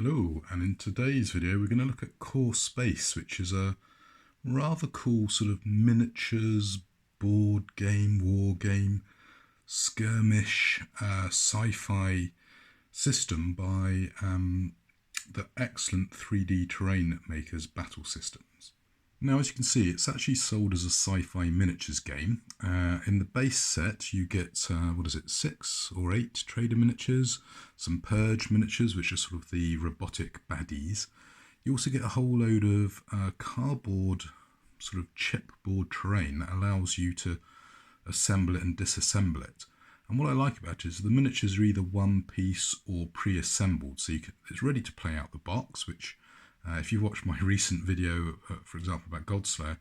Hello, and in today's video we're going to look at Core Space, which is a rather cool sort of miniatures, board game, war game, skirmish, sci-fi system by the excellent 3D terrain makers Battlesystem. Now, as you can see, it's actually sold as a sci-fi miniatures game. In the base set, you get, 6 or 8 trader miniatures, some purge miniatures, which are sort of the robotic baddies. You also get a whole load of cardboard, sort of chipboard terrain that allows you to assemble it and disassemble it. And what I like about it is the miniatures are either one piece or pre-assembled, so it's ready to play out the box, which if you watch my recent video, for example, about Godslayer,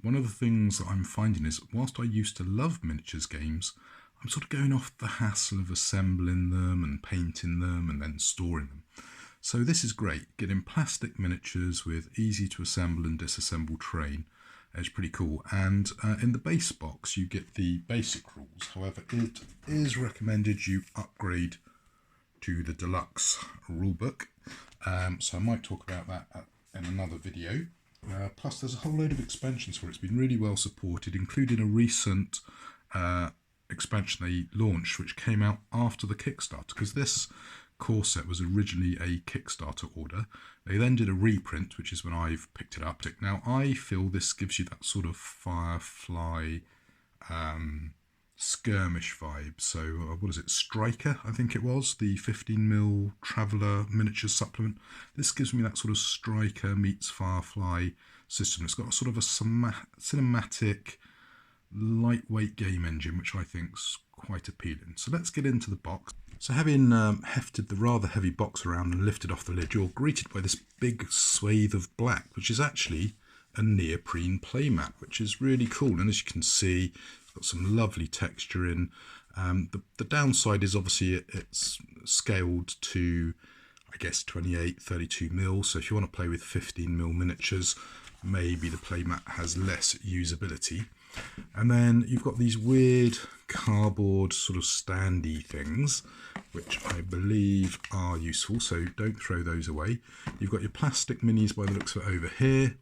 one of the things that I'm finding is, whilst I used to love miniatures games, I'm sort of going off the hassle of assembling them and painting them and then storing them. So this is great. Getting plastic miniatures with easy to assemble and disassemble terrain is pretty cool. And in the base box, you get the basic rules. However, it is recommended you upgrade to the deluxe rulebook. So I might talk about that in another video. Plus there's a whole load of expansions for it. It's been really well supported, including a recent expansion they launched, which came out after the Kickstarter, because this core set was originally a Kickstarter order. They then did a reprint, which is when I've picked it up. Now I feel this gives you that sort of Firefly skirmish vibe. So what is it, Striker, I think it was, the 15mm Traveller miniatures supplement. This gives me that sort of Striker meets Firefly system. It's got a sort of a cinematic lightweight game engine, which I think's quite appealing. So let's get into the box. So having hefted the rather heavy box around and lifted off the lid, you're greeted by this big swathe of black, which is actually a neoprene playmat, which is really cool. And as you can see, it's got some lovely texture in. The downside is obviously it's scaled to, I guess, 28-32mm. So if you want to play with 15mm miniatures, maybe the playmat has less usability. And then you've got these weird cardboard sort of standy things, which I believe are useful, so don't throw those away. You've got your plastic minis by the looks of it over here.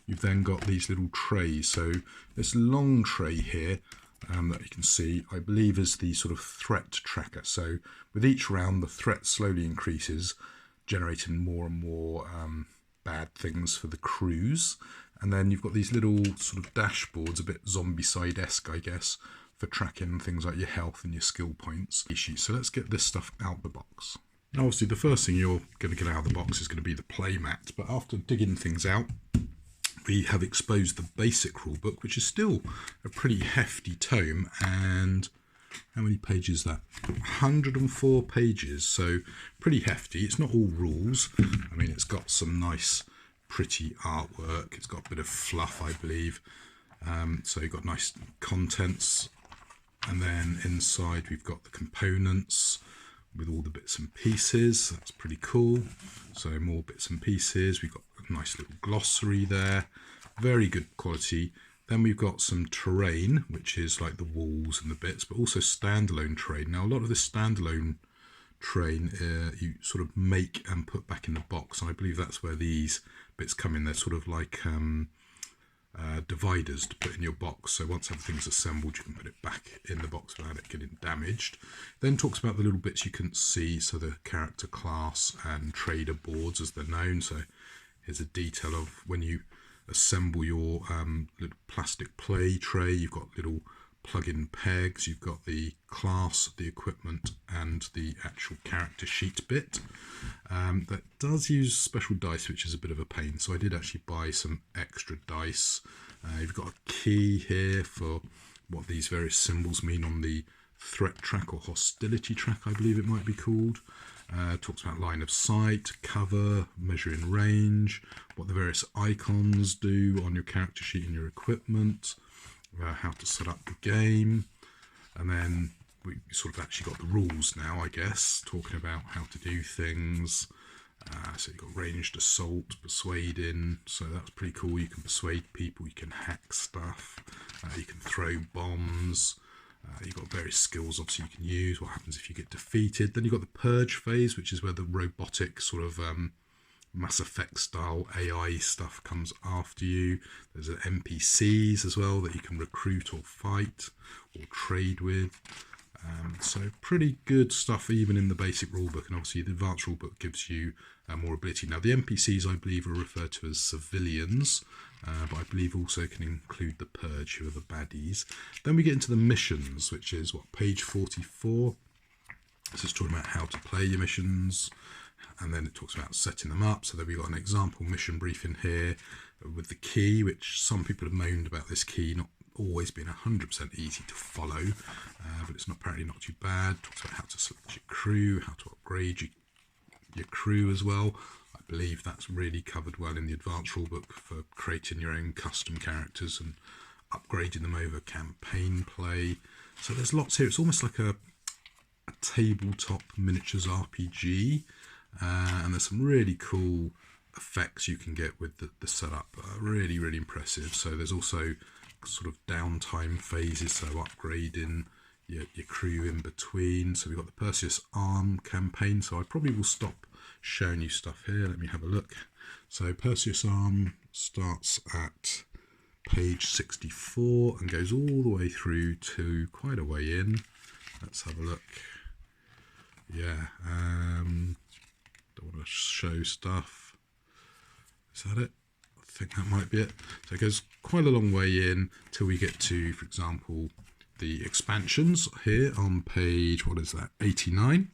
You've then got these little trays. So this long tray here that you can see, I believe is the sort of threat tracker. So with each round, the threat slowly increases, generating more and more bad things for the crews. And then you've got these little sort of dashboards, a bit Zombicide-esque, I guess, for tracking things like your health and your skill points. So let's get this stuff out the box. Now, obviously, the first thing you're going to get out of the box is going to be the playmat. But after digging things out, we have exposed the basic rulebook, which is still a pretty hefty tome. And how many pages is that? 104 pages, so pretty hefty. It's not all rules. I mean, it's got some nice, pretty artwork. It's got a bit of fluff, I believe. So you've got nice contents. And then inside we've got the components with all the bits and pieces. That's pretty cool. So more bits and pieces. We've got a nice little glossary there. Very good quality. Then we've got some terrain, which is like the walls and the bits, but also standalone terrain. Now, a lot of this standalone terrain you sort of make and put back in the box. And I believe that's where these bits come in. They're sort of like dividers to put in your box. So once everything's assembled, you can put it back in the box without it getting damaged. Then talks about the little bits you couldn't see. So the character class and trader boards, as they're known. So here's a detail of when you assemble your little plastic play tray. You've got little plug-in pegs, you've got the class, the equipment, and the actual character sheet bit. That does use special dice, which is a bit of a pain, so I did actually buy some extra dice. You've got a key here for what these various symbols mean on the threat track or hostility track, I believe it might be called. Talks about line of sight, cover, measuring range, what the various icons do on your character sheet and your equipment, how to set up the game. And then we sort of actually got the rules now, I guess, talking about how to do things. So you've got ranged assault, persuading, so that's pretty cool. You can persuade people, you can hack stuff, you can throw bombs, You've got various skills, obviously, you can use. What happens if you get defeated? Then you've got the purge phase, which is where the robotic sort of Mass Effect style AI stuff comes after you. There's NPCs as well that you can recruit or fight or trade with. So pretty good stuff even in the basic rulebook, and obviously the advanced rulebook gives you more ability. Now the NPCs I believe are referred to as civilians, but I believe also can include the purge, who are the baddies. Then we get into the missions, which is page 44. This is talking about how to play your missions, and then it talks about setting them up. So then we've got an example mission brief in here with the key, which some people have moaned about this key not always being 100% easy to follow, but it's apparently not too bad. Talks about how to select your crew, how to upgrade your crew as well. I believe that's really covered well in the advanced rulebook for creating your own custom characters and upgrading them over campaign play. So there's lots here. It's almost like a tabletop miniatures RPG, and there's some really cool effects you can get with the setup. Really, really impressive. So there's also sort of downtime phases, so upgrading your crew in between. So we've got the Perseus Arm campaign, so I probably will stop showing you stuff here. Let me have a look. So Perseus Arm starts at page 64 and goes all the way through to quite a way in. Let's have a look. Yeah, don't want to show stuff. Is that it? I think that might be it. So it goes quite a long way in till we get to, for example, the expansions here on page, 89.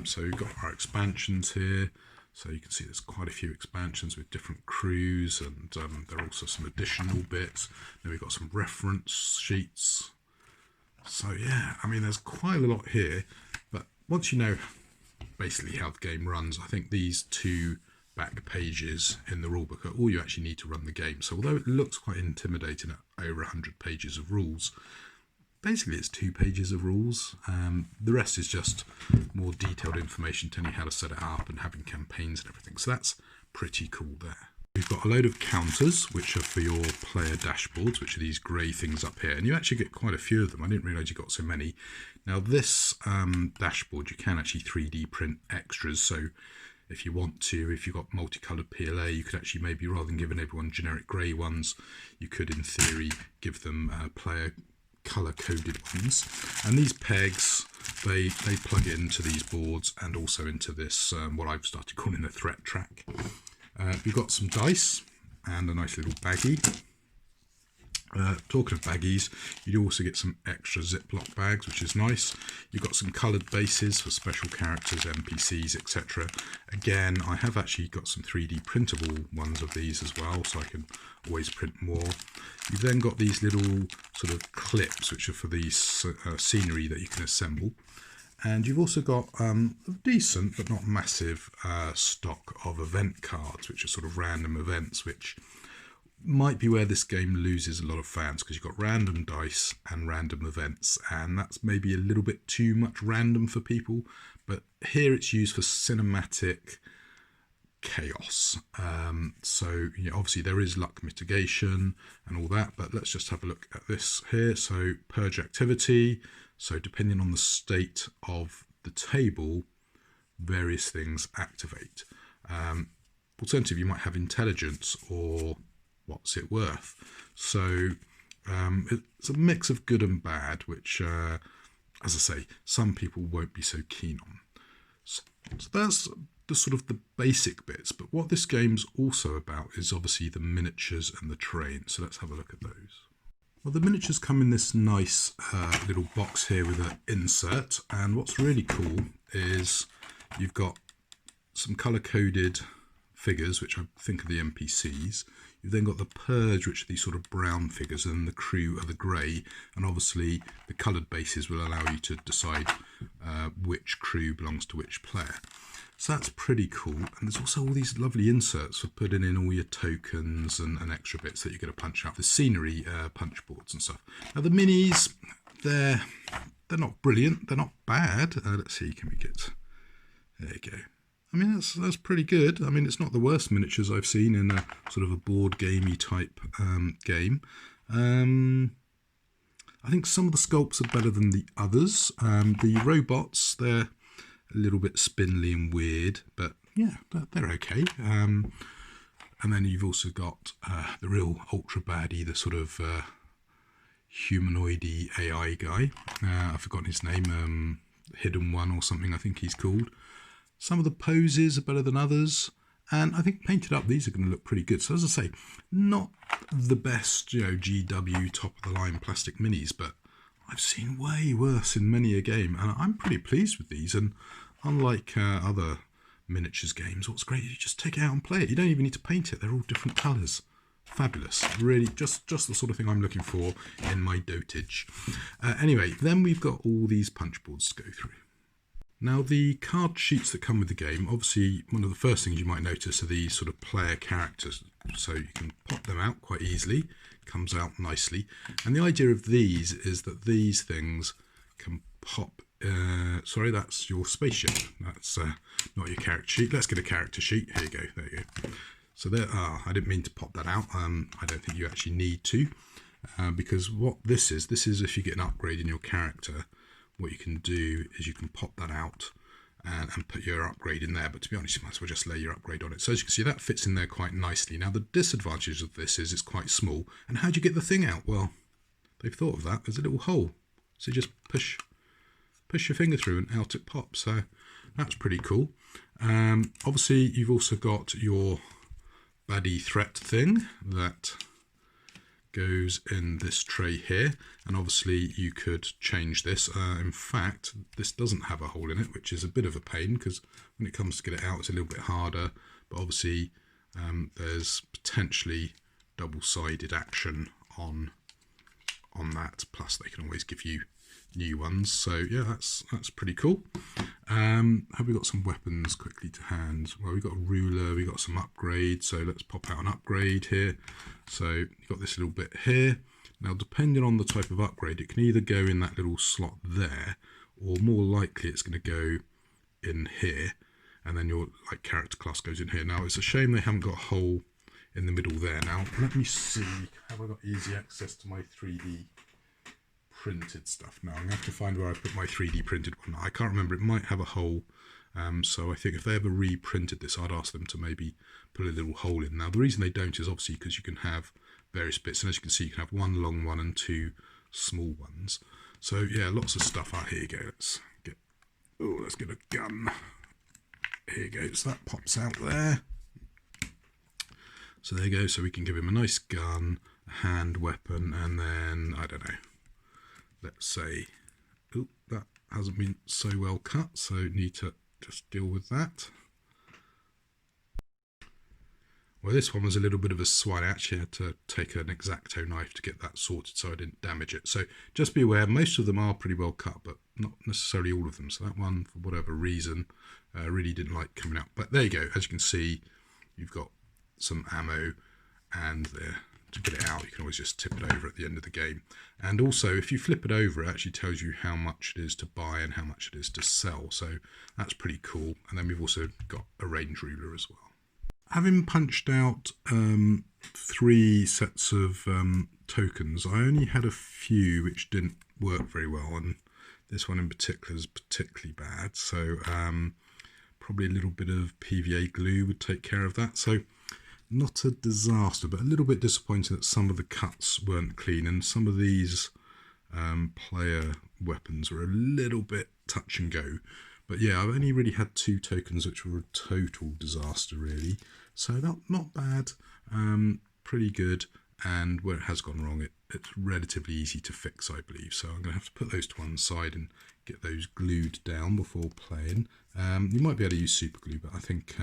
So we've got our expansions here. So you can see there's quite a few expansions with different crews, and there are also some additional bits. Then we've got some reference sheets. So yeah, I mean, there's quite a lot here. But once you know basically how the game runs, I think these two back pages in the rulebook are all you actually need to run the game. So although it looks quite intimidating at over 100 pages of rules, basically it's 2 pages of rules. The rest is just more detailed information telling you how to set it up and having campaigns and everything. So that's pretty cool there. We've got a load of counters, which are for your player dashboards, which are these grey things up here. And you actually get quite a few of them. I didn't realise you got so many. Now this dashboard, you can actually 3D print extras. So if you want to, if you've got multicoloured PLA, you could actually maybe, rather than giving everyone generic grey ones, you could in theory give them player colour-coded ones. And these pegs, they plug into these boards and also into this, what I've started calling a threat track. We've got some dice and a nice little baggie. Talking of baggies, you also get some extra Ziploc bags, which is nice. You've got some coloured bases for special characters, NPCs, etc. Again, I have actually got some 3D printable ones of these as well, so I can always print more. You've then got these little sort of clips, which are for the scenery that you can assemble. And you've also got a decent but not massive stock of event cards, which are sort of random events, which might be where this game loses a lot of fans, because you've got random dice and random events, and that's maybe a little bit too much random for people. But here it's used for cinematic chaos. So obviously there is luck mitigation and all that, but let's just have a look at this here. So purge activity. So depending on the state of the table, various things activate. Alternative, you might have intelligence or what's it worth. So it's a mix of good and bad, which, as I say, some people won't be so keen on. So that's the sort of the basic bits. But what this game's also about is obviously the miniatures and the terrain. So let's have a look at those. Well, the miniatures come in this nice little box here with an insert. And what's really cool is you've got some colour-coded figures, which I think are the NPCs. You've then got the purge, which are these sort of brown figures, and the crew are the grey. And obviously the coloured bases will allow you to decide which crew belongs to which player. So that's pretty cool. And there's also all these lovely inserts for putting in all your tokens and extra bits that you're going to punch out. The scenery punch boards and stuff. Now the minis, they're not brilliant. They're not bad. Let's see, can we get... There you go. I mean, that's pretty good. I mean, it's not the worst miniatures I've seen in a sort of a board gamey type game. I think some of the sculpts are better than the others. The robots, they're a little bit spindly and weird, but yeah, they're okay. And then you've also got the real ultra baddie, the sort of humanoidy AI guy. I've forgotten his name, Hidden One or something I think he's called. Some of the poses are better than others, and I think painted up these are going to look pretty good. So as I say, not the best, GW top of the line plastic minis, but I've seen way worse in many a game, and I'm pretty pleased with these. And unlike other miniatures games, what's great is you just take it out and play it. You don't even need to paint it. They're all different colours. Fabulous. Really just the sort of thing I'm looking for in my dotage. Anyway, then we've got all these punch boards to go through. Now, the card sheets that come with the game, obviously one of the first things you might notice are these sort of player characters. So you can pop them out quite easily. Comes out nicely. And the idea of these is that these things can pop. Sorry, that's your spaceship. That's not your character sheet. Let's get a character sheet. Here you go. There you go. So there. I didn't mean to pop that out. I don't think you actually need to, because what this is if you get an upgrade in your character, what you can do is you can pop that out and put your upgrade in there. But to be honest, you might as well just lay your upgrade on it. So as you can see, that fits in there quite nicely. Now, the disadvantage of this is it's quite small. And how do you get the thing out? Well, they've thought of that. There's a little hole. So you just push your finger through and out it pops. So that's pretty cool. Obviously, you've also got your baddie threat thing that goes in this tray here, and obviously you could change this. In fact, this doesn't have a hole in it, which is a bit of a pain, because when it comes to get it out, it's a little bit harder. But obviously, there's potentially double-sided action on that. Plus, they can always give you new ones. So yeah, that's pretty cool. Have we got some weapons quickly to hand? Well, we've got a ruler, we've got some upgrades. So let's pop out an upgrade here. So you've got this little bit here. Now, depending on the type of upgrade, it can either go in that little slot there, or more likely it's going to go in here, and then your character class goes in here. Now, it's a shame they haven't got a hole in the middle there. Now, let me see. Have I got easy access to my 3D printed stuff? Now, I'm going to have to find where I put my 3D printed one. I can't remember. It might have a hole. So I think if they ever reprinted this, I'd ask them to maybe put a little hole in. Now, the reason they don't is obviously because you can have various bits. And as you can see, you can have one long one and two small ones. So yeah, lots of stuff out. Here you go. Let's get a gun. Here you go. So that pops out there. So there you go. So we can give him a nice gun, a hand weapon, and then, I don't know, let's say, that hasn't been so well cut, so need to just deal with that. Well, this one was a little bit of a swine. I actually had to take an X-Acto knife to get that sorted so I didn't damage it. So just be aware, most of them are pretty well cut, but not necessarily all of them. So that one, for whatever reason, really didn't like coming out. But there you go. As you can see, you've got some ammo, and there, to get it out, you can always just tip it over at the end of the game. And also, if you flip it over, it actually tells you how much it is to buy and how much it is to sell. So that's pretty cool. And then we've also got a range ruler as well. Having punched out 3 sets of tokens, I only had a few which didn't work very well, and this one in particular is particularly bad. So probably a little bit of PVA glue would take care of that. So not a disaster, but a little bit disappointing that some of the cuts weren't clean, and some of these player weapons were a little bit touch and go. But yeah, I've only really had 2 tokens which were a total disaster, really. So not bad, pretty good, and where it has gone wrong, it's relatively easy to fix, I believe. So I'm going to have to put those to one side and get those glued down before playing. You might be able to use super glue, but I think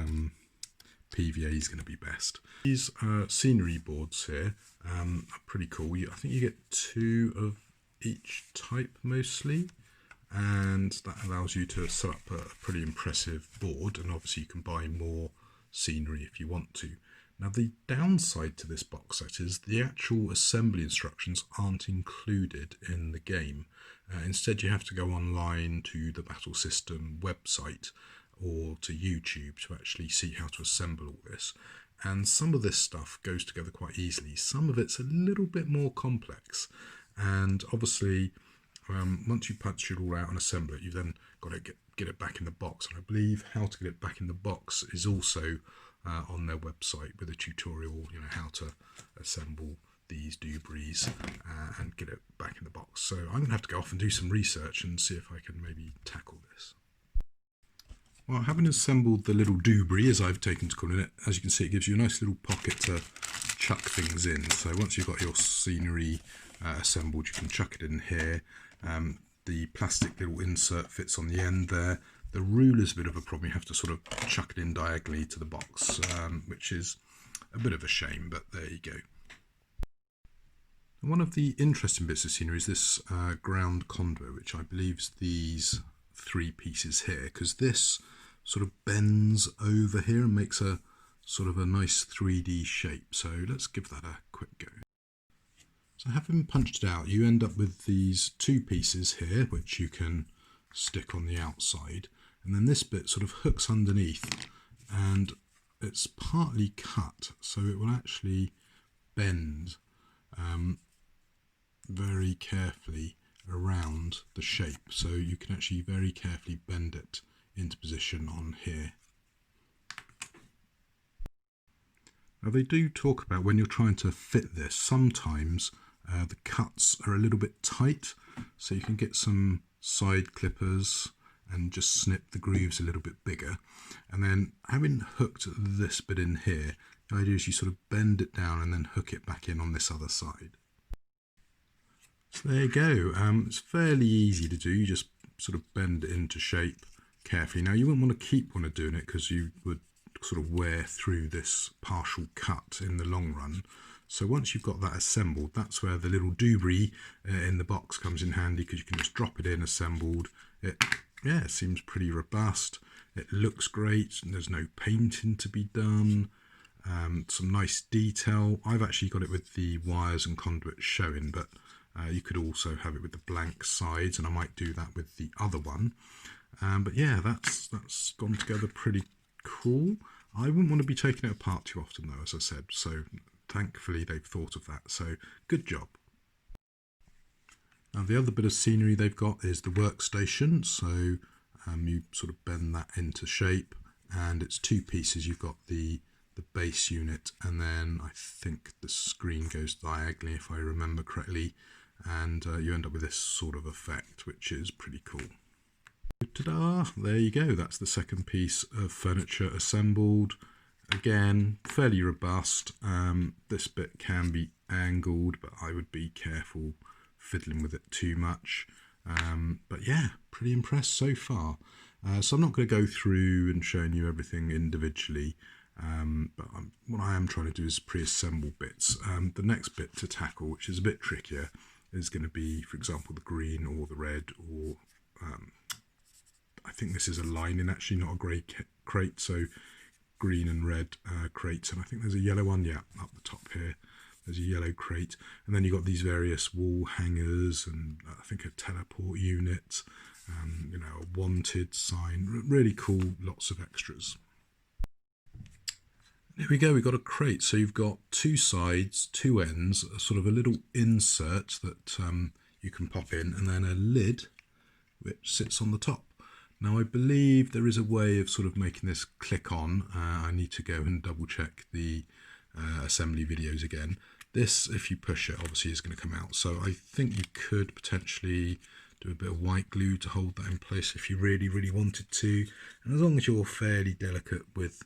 PVA is going to be best. These scenery boards here are pretty cool. I think you get 2 of each type mostly, and that allows you to set up a pretty impressive board, and obviously you can buy more scenery if you want to. Now, the downside to this box set is the actual assembly instructions aren't included in the game. Instead, you have to go online to the Battlesystem website or to YouTube to actually see how to assemble all this. And some of this stuff goes together quite easily. Some of it's a little bit more complex. And obviously, once you punch it all out and assemble it, you've then got to get it back in the box. And I believe how to get it back in the box is also on their website with a tutorial, how to assemble these doobries and get it back in the box. So I'm going to have to go off and do some research and see if I can maybe tackle this. Well, having assembled the little doobry, as I've taken to calling it, as you can see, it gives you a nice little pocket to chuck things in. So once you've got your scenery assembled, you can chuck it in here. The plastic little insert fits on the end there. The ruler's a bit of a problem. You have to sort of chuck it in diagonally to the box, which is a bit of a shame, but there you go. And one of the interesting bits of scenery is this ground conduit, which I believe is these 3 pieces here, because this sort of bends over here and makes a sort of a nice 3D shape. So let's give that a quick go. So having punched it out, you end up with these 2 pieces here, which you can stick on the outside. And then this bit sort of hooks underneath and it's partly cut, so it will actually bend very carefully around the shape. So you can actually very carefully bend it into position on here. Now they do talk about when you're trying to fit this, sometimes the cuts are a little bit tight, so you can get some side clippers and just snip the grooves a little bit bigger. And then having hooked this bit in here, the idea is you sort of bend it down and then hook it back in on this other side. So there you go. It's fairly easy to do. You just sort of bend it into shape carefully. Now you wouldn't want to keep on doing it because you would sort of wear through this partial cut in the long run. So once you've got that assembled, that's where the little doobry in the box comes in handy, because you can just drop it in assembled. It seems pretty robust. It looks great. There's no painting to be done. Some nice detail. I've actually got it with the wires and conduits showing, but you could also have it with the blank sides, and I might do that with the other one. But yeah, that's gone together pretty cool. I wouldn't want to be taking it apart too often though, as I said, so thankfully they've thought of that, so good job. Now the other bit of scenery they've got is the workstation, so you sort of bend that into shape, and it's 2 pieces. You've got the base unit, and then I think the screen goes diagonally if I remember correctly, and you end up with this sort of effect, which is pretty cool. Ta-da! There you go, that's the second piece of furniture assembled. Again, fairly robust. This bit can be angled, but I would be careful fiddling with it too much. But yeah, pretty impressed so far. So I'm not going to go through and showing you everything individually, but what I am trying to do is pre-assemble bits. The next bit to tackle, which is a bit trickier, is going to be, for example, the green or the red, or I think this is a lining actually, not a grey crate, so green and red crates, and I think there's a yellow one, yeah, up the top here. There's a yellow crate, and then you've got these various wall hangers, and I think a teleport unit, a wanted sign. Really cool, lots of extras. Here we go, we've got a crate. So you've got 2 sides, 2 ends, a sort of a little insert that you can pop in, and then a lid which sits on the top. Now I believe there is a way of sort of making this click on. I need to go and double check the assembly videos again. This, if you push it, obviously is going to come out. So I think you could potentially do a bit of white glue to hold that in place if you really, really wanted to. And as long as you're fairly delicate with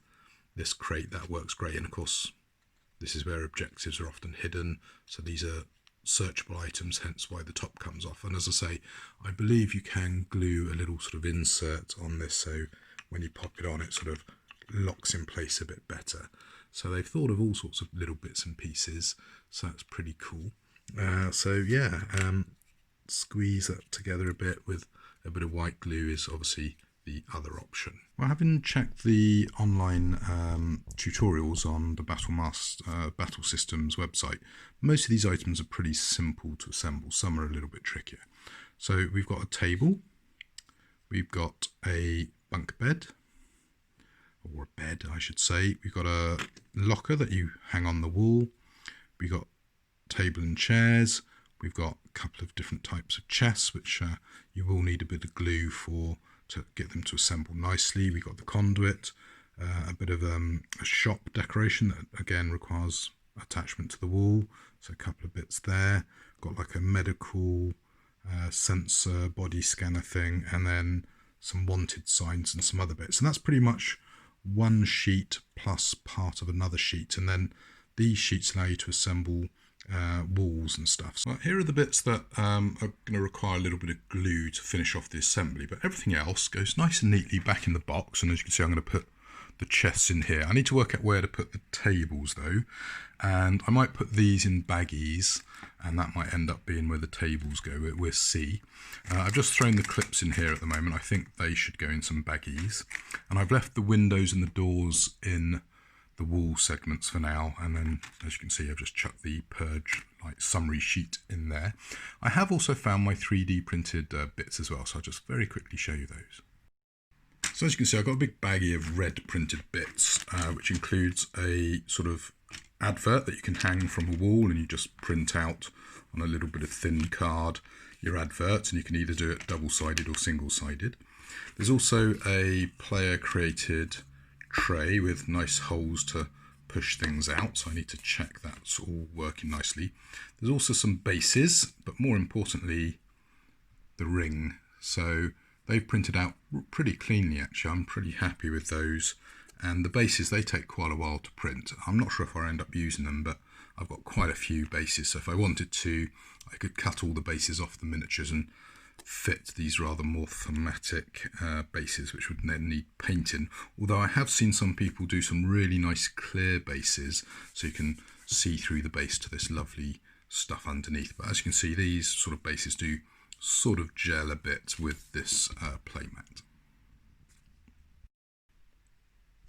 this crate, that works great. And of course, this is where objectives are often hidden. So these are searchable items, hence why the top comes off. And as I say, I believe you can glue a little sort of insert on this, so when you pop it on, it sort of locks in place a bit better. So they've thought of all sorts of little bits and pieces, so that's pretty cool. So yeah, squeeze that together a bit with a bit of white glue is obviously the other option. Well, having checked the online tutorials on the Battlesystem's website, most of these items are pretty simple to assemble. Some are a little bit trickier. So we've got a table, we've got a bunk bed, or a bed I should say, we've got a locker that you hang on the wall, we've got table and chairs, We've got a couple of different types of chests, which you will need a bit of glue to get them to assemble nicely. We've got the conduit, a bit of a shop decoration that again requires attachment to the wall. So a couple of bits there. Got like a medical sensor body scanner thing, and then some wanted signs and some other bits. And that's pretty much one sheet plus part of another sheet. And then these sheets allow you to assemble walls and stuff. So here are the bits that are going to require a little bit of glue to finish off the assembly, but everything else goes nice and neatly back in the box. And as you can see, I'm going to put the chests in here. I need to work out where to put the tables though, and I might put these in baggies, and that might end up being where the tables go. We'll see. I've just thrown the clips in here at the moment. I think they should go in some baggies, and I've left the windows and the doors in the wall segments for now, and then as you can see, I've just chucked the purge like summary sheet in there. I have also found my 3D printed bits as well, so I'll just very quickly show you those. So as you can see, I've got a big baggie of red printed bits, which includes a sort of advert that you can hang from a wall, and you just print out on a little bit of thin card your advert, and you can either do it double-sided or single-sided. There's also a player created tray with nice holes to push things out, so I need to check that's all working nicely. There's also some bases, but more importantly the ring. So they've printed out pretty cleanly actually. I'm pretty happy with those, and the bases, they take quite a while to print. I'm not sure if I end up using them, but I've got quite a few bases, so if I wanted to I could cut all the bases off the miniatures and fit these rather more thematic bases, which would then need painting. Although I have seen some people do some really nice clear bases, so you can see through the base to this lovely stuff underneath. But as you can see, these sort of bases do sort of gel a bit with this playmat.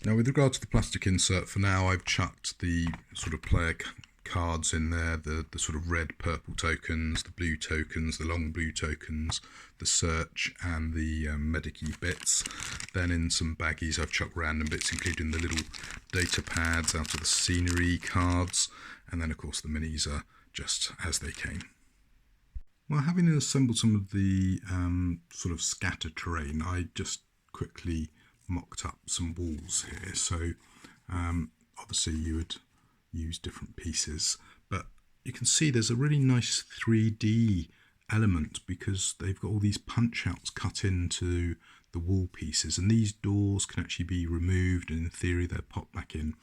Now with regard to the plastic insert, for now I've chucked the sort of player cards in there, the sort of red purple tokens, the blue tokens, the long blue tokens, the search and the medic-y bits. Then in some baggies I've chucked random bits, including the little data pads out of the scenery cards, and then of course the minis are just as they came. Well, having assembled some of the sort of scattered terrain, I just quickly mocked up some walls here. So obviously you would use different pieces, but you can see there's a really nice 3D element because they've got all these punch outs cut into the wall pieces, and these doors can actually be removed, and in theory they're popped back in.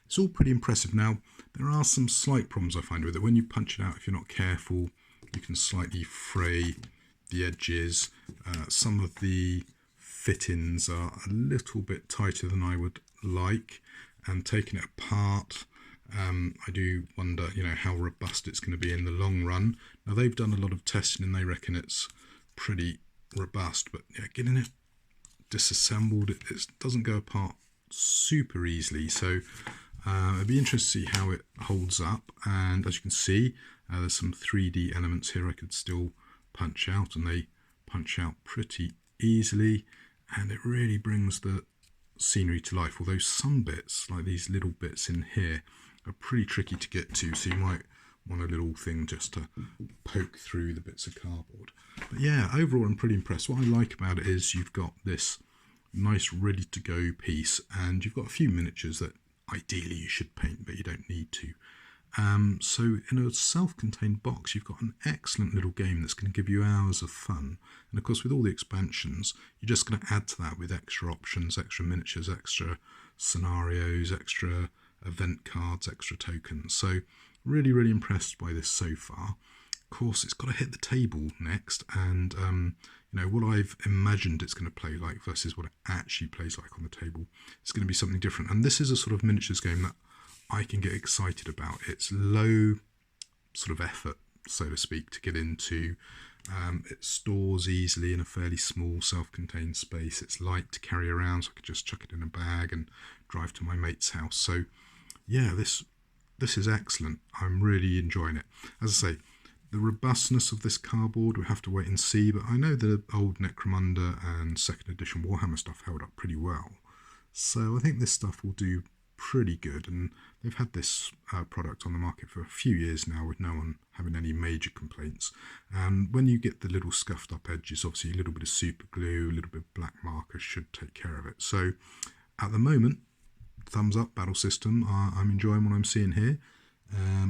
It's all pretty impressive. Now there are some slight problems I find with it. When you punch it out, if you're not careful, you can slightly fray the edges. Some of the fittings are a little bit tighter than I would like, and taking it apart, I do wonder, how robust it's going to be in the long run. Now they've done a lot of testing and they reckon it's pretty robust, but yeah, getting it disassembled, it doesn't go apart super easily. So it'd be interesting to see how it holds up. And as you can see, there's some 3D elements here I could still punch out, and they punch out pretty easily, and it really brings the scenery to life. Although some bits, like these little bits in here, are pretty tricky to get to, so you might want a little thing just to poke through the bits of cardboard. But yeah, overall I'm pretty impressed. What I like about it is you've got this nice ready to go piece, and you've got a few miniatures that ideally you should paint, but you don't need to. So in a self-contained box, you've got an excellent little game that's going to give you hours of fun. And of course, with all the expansions, you're just going to add to that with extra options, extra miniatures, extra scenarios, extra event cards, extra tokens. So really, really impressed by this so far. Of course, it's got to hit the table next, and what I've imagined it's going to play like versus what it actually plays like on the table, it's going to be something different. And this is a sort of miniatures game that I can get excited about. It's low sort of effort, so to speak, to get into. It stores easily in a fairly small self-contained space. It's light to carry around, so I could just chuck it in a bag and drive to my mate's house. So yeah, this is excellent. I'm really enjoying it. As I say, the robustness of this cardboard, we'll have to wait and see, but I know the old Necromunda and second edition Warhammer stuff held up pretty well. So I think this stuff will do pretty good, and they've had this product on the market for a few years now with no one having any major complaints. And when you get the little scuffed up edges, obviously a little bit of super glue, a little bit of black marker should take care of it. So at the moment, thumbs up, Battlesystem. I'm enjoying what I'm seeing here.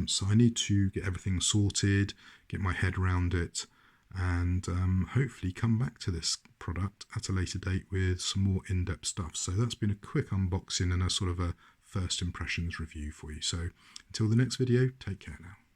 So I need to get everything sorted, get my head around it, and hopefully come back to this product at a later date with some more in-depth stuff. So that's been a quick unboxing and a sort of a first impressions review for you. So until the next video, take care now.